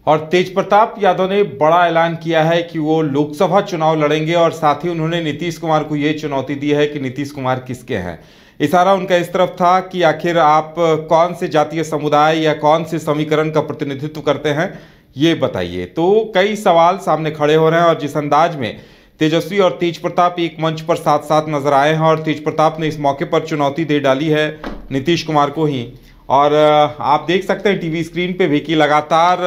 और तेज प्रताप यादव ने बड़ा ऐलान किया है कि वो लोकसभा चुनाव लड़ेंगे और साथ ही उन्होंने नीतीश कुमार को ये चुनौती दी है कि नीतीश कुमार किसके हैं। इशारा उनका इस तरफ था कि आखिर आप कौन से जातीय समुदाय या कौन से समीकरण का प्रतिनिधित्व करते हैं, ये बताइए। तो कई सवाल सामने खड़े हो रहे हैं और जिस अंदाज में तेजस्वी और तेज प्रताप एक मंच पर साथ साथ नजर आए हैं और तेज प्रताप ने इस मौके पर चुनौती दे डाली है नीतीश कुमार को ही। और आप देख सकते हैं टीवी स्क्रीन पे भी कि लगातार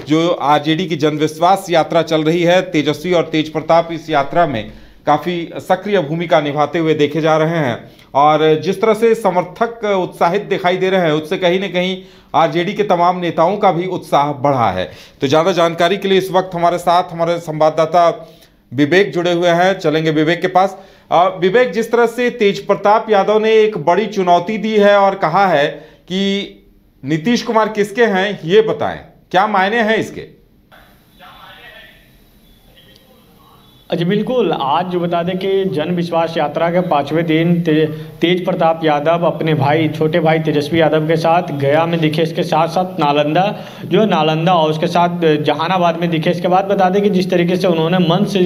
जो आरजेडी की जनविश्वास यात्रा चल रही है, तेजस्वी और तेज प्रताप इस यात्रा में काफ़ी सक्रिय भूमिका निभाते हुए देखे जा रहे हैं। और जिस तरह से समर्थक उत्साहित दिखाई दे रहे हैं, उससे कहीं ना कहीं आरजेडी के तमाम नेताओं का भी उत्साह बढ़ा है। तो ज़्यादा जानकारी के लिए इस वक्त हमारे साथ हमारे संवाददाता विवेक जुड़े हुए हैं, चलेंगे विवेक के पास। विवेक, जिस तरह से तेज प्रताप यादव ने एक बड़ी चुनौती दी है और कहा है कि नीतीश कुमार किसके हैं, ये बताएं, क्या मायने हैं इसके? जी बिल्कुल, आज जो बता दें कि जन विश्वास यात्रा के 5वें दिन तेज प्रताप यादव अपने भाई, छोटे भाई तेजस्वी यादव के साथ गया में दिखे, इसके साथ साथ नालंदा और उसके साथ जहानाबाद में दिखे। इसके बाद बता दें कि जिस तरीके से उन्होंने मन से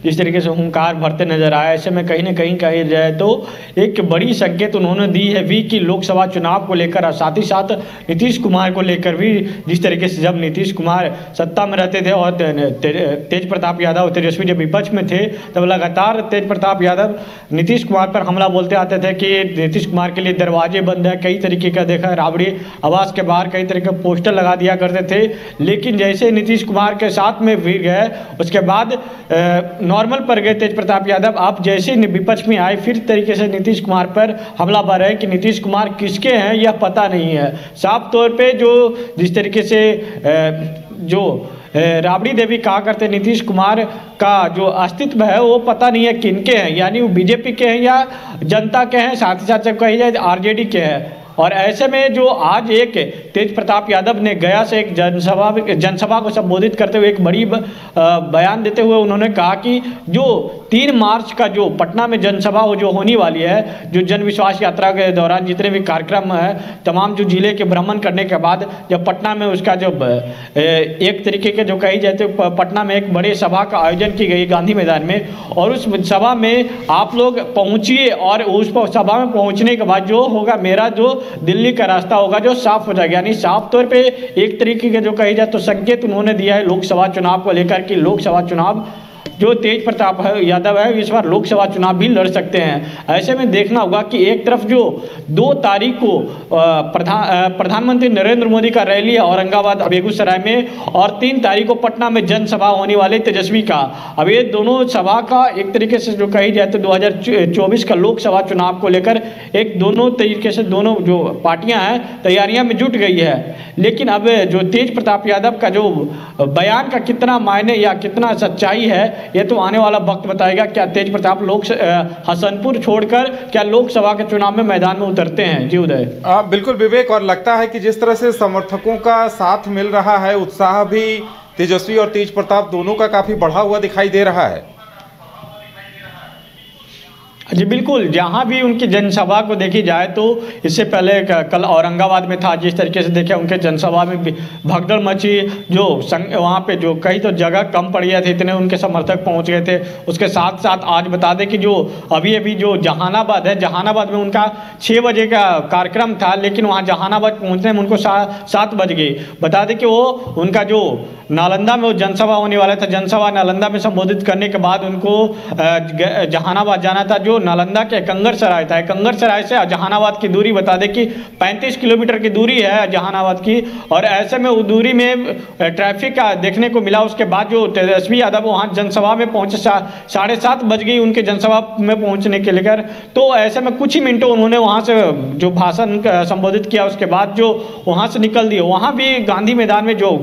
जिस तरीके से हुंकार भरते नजर आए, ऐसे में कहीं ना कहीं कहा जाए तो एक बड़ी संकेत उन्होंने दी है भी कि लोकसभा चुनाव को लेकर, साथ ही साथ नीतीश कुमार को लेकर भी। जिस तरीके से जब नीतीश कुमार सत्ता में रहते थे और तेज प्रताप यादव तेजस्वी जब विपक्ष में थे, तब लगातार तेज प्रताप यादव नीतीश कुमार पर हमला बोलते आते थे कि नीतीश कुमार के लिए दरवाजे बंद है। कई तरीके का देखा, राबड़ी आवास के बाहर कई तरह के पोस्टर लगा दिया करते थे। लेकिन जैसे नीतीश कुमार के साथ में फिर गए, उसके बाद नॉर्मल पर गए तेज प्रताप यादव। आप जैसे विपक्ष में आए, फिर तरीके से नीतीश कुमार पर हमला बर है कि नीतीश कुमार किसके हैं यह पता नहीं है। साफ तौर पर जो जिस तरीके से जो राबड़ी देवी कहा करते नीतीश कुमार का जो अस्तित्व है वो पता नहीं है किनके हैं, यानी वो बीजेपी के हैं या जनता के हैं, साथ ही साथ जब कही जाए आरजेडी के हैं। और ऐसे में जो आज एक तेज प्रताप यादव ने गया से एक जनसभा को संबोधित करते हुए एक बड़ी बयान देते हुए उन्होंने कहा कि जो 3 मार्च का जो पटना में जनसभा जो होने वाली है, जो जन विश्वास यात्रा के दौरान जितने भी कार्यक्रम है, तमाम जो जिले के भ्रमण करने के बाद जब पटना में उसका जो एक तरीके के जो कही जाए तो पटना में एक बड़े सभा का आयोजन की गई गांधी मैदान में, और उस सभा में आप लोग पहुँचिए और उस सभा में पहुँचने के बाद जो होगा, मेरा जो दिल्ली का रास्ता होगा जो साफ हो जाएगा। यानी साफ तौर पे एक तरीके के जो कही जाए तो संकेत उन्होंने दिया है लोकसभा चुनाव को लेकर कि लोकसभा चुनाव जो तेज प्रताप यादव है इस बार लोकसभा चुनाव भी लड़ सकते हैं। ऐसे में देखना होगा कि एक तरफ जो 2 तारीख को प्रधानमंत्री नरेंद्र मोदी का रैली है औरंगाबाद बेगूसराय में, और 3 तारीख को पटना में जनसभा होने वाली तेजस्वी का। अब ये दोनों सभा का एक तरीके से जो कही जाए तो 2024 का लोकसभा चुनाव को लेकर एक दोनों तरीके से दोनों जो पार्टियां हैं तैयारियां में जुट गई है। लेकिन अब जो तेज प्रताप यादव का जो बयान का कितना मायने या कितना सच्चाई है ये तो आने वाला वक्त बताएगा। क्या तेज प्रताप हसनपुर छोड़कर क्या लोकसभा के चुनाव में मैदान में उतरते हैं? जी उदय। बिल्कुल विवेक, और लगता है कि जिस तरह से समर्थकों का साथ मिल रहा है, उत्साह भी तेजस्वी और तेज प्रताप दोनों का काफी बढ़ा हुआ दिखाई दे रहा है। जी बिल्कुल, जहाँ भी उनकी जनसभा को देखी जाए तो इससे पहले कल औरंगाबाद में था, जिस तरीके से देखे उनके जनसभा में भगदड़ मची, जो वहाँ पे जो कहीं तो जगह कम पड़ गया थे, इतने उनके समर्थक पहुँच गए थे। उसके साथ साथ आज बता दें कि जो अभी जो जहानाबाद है, जहानाबाद में उनका 6 बजे का कार्यक्रम था, लेकिन वहाँ जहानाबाद पहुँचने में उनको 7 बज गए। बता दें कि वो उनका जो नालंदा में वो जनसभा होने वाला था, जनसभा नालंदा में संबोधित करने के बाद उनको जहानाबाद जाना था, जो नालंदा के कंगर सराय था। कंगर सराय से जहानाबाद की दूरी बता दें कि 35 किलोमीटर की दूरी है जहानाबाद की। और ऐसे में उस दूरी में ट्रैफिक का देखने को मिला। उसके बाद जो तेजस्वी यादव वहाँ जनसभा में पहुँचे, 7:30 बज गई उनके जनसभा में पहुँचने के लेकर। तो ऐसे में कुछ ही मिनटों उन्होंने वहाँ से जो भाषण संबोधित किया, उसके बाद जो वहाँ से निकल दिए। वहाँ भी गांधी मैदान में, जो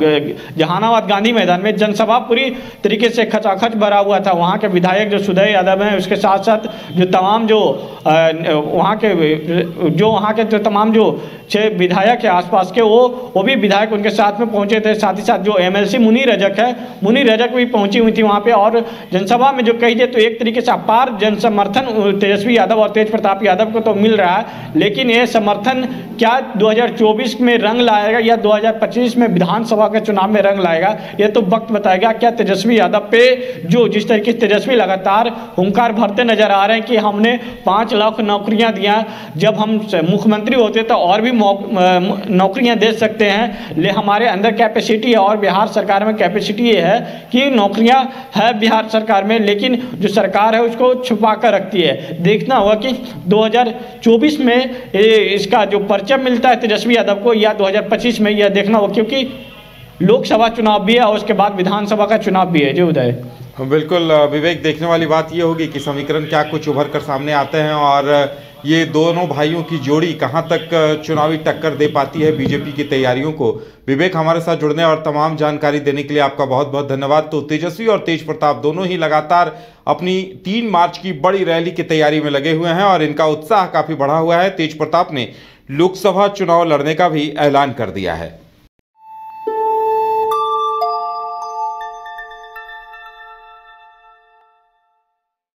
जहानाबाद गांधी मैदान में जनसभा पूरी तरीके से खचाखच भरा हुआ था। वहाँ के विधायक जो सुदय यादव हैं, उसके साथ साथ जो तमाम जो वहाँ के जो तमाम जो 6 विधायक है आसपास के, वो भी विधायक उनके साथ में पहुँचे थे। साथ ही साथ जो MLC मुनीर रजक है, मुनीर रजक भी पहुँची हुई थी वहाँ पे। और जनसभा में जो कहिए तो एक तरीके से अपार जन समर्थन तेजस्वी यादव और तेज प्रताप यादव को तो मिल रहा है, लेकिन ये समर्थन क्या 2024 में रंग लाएगा या 2025 में विधानसभा के चुनाव में रंग लाएगा, ये तो वक्त बताएगा। क्या तेजस्वी यादव पे जो जिस तरीके से तेजस्वी लगातार हुंकार भरते नजर आ रहे हैं कि हमने 5 लाख नौकरियां दिया, जब हम मुख्यमंत्री होते तो और भी नौकरियां दे सकते हैं, ले हमारे अंदर कैपेसिटी है। और बिहार सरकार में कैपेसिटी ये है कि नौकरियां है बिहार सरकार में, लेकिन जो सरकार है उसको छुपा कर रखती है। देखना होगा कि 2024 में इसका जो परचम मिलता है तेजस्वी यादव को या 2025 में, यह देखना होगा, क्योंकि लोकसभा चुनाव भी है और उसके बाद विधानसभा का चुनाव भी है। जो उदय बिल्कुल विवेक, देखने वाली बात ये होगी कि समीकरण क्या कुछ उभर कर सामने आते हैं और ये दोनों भाइयों की जोड़ी कहां तक चुनावी टक्कर दे पाती है बीजेपी की तैयारियों को। विवेक, हमारे साथ जुड़ने और तमाम जानकारी देने के लिए आपका बहुत बहुत धन्यवाद। तो तेजस्वी और तेज प्रताप दोनों ही लगातार अपनी 3 मार्च की बड़ी रैली की तैयारी में लगे हुए हैं और इनका उत्साह काफी बढ़ा हुआ है। तेज प्रताप ने लोकसभा चुनाव लड़ने का भी ऐलान कर दिया है।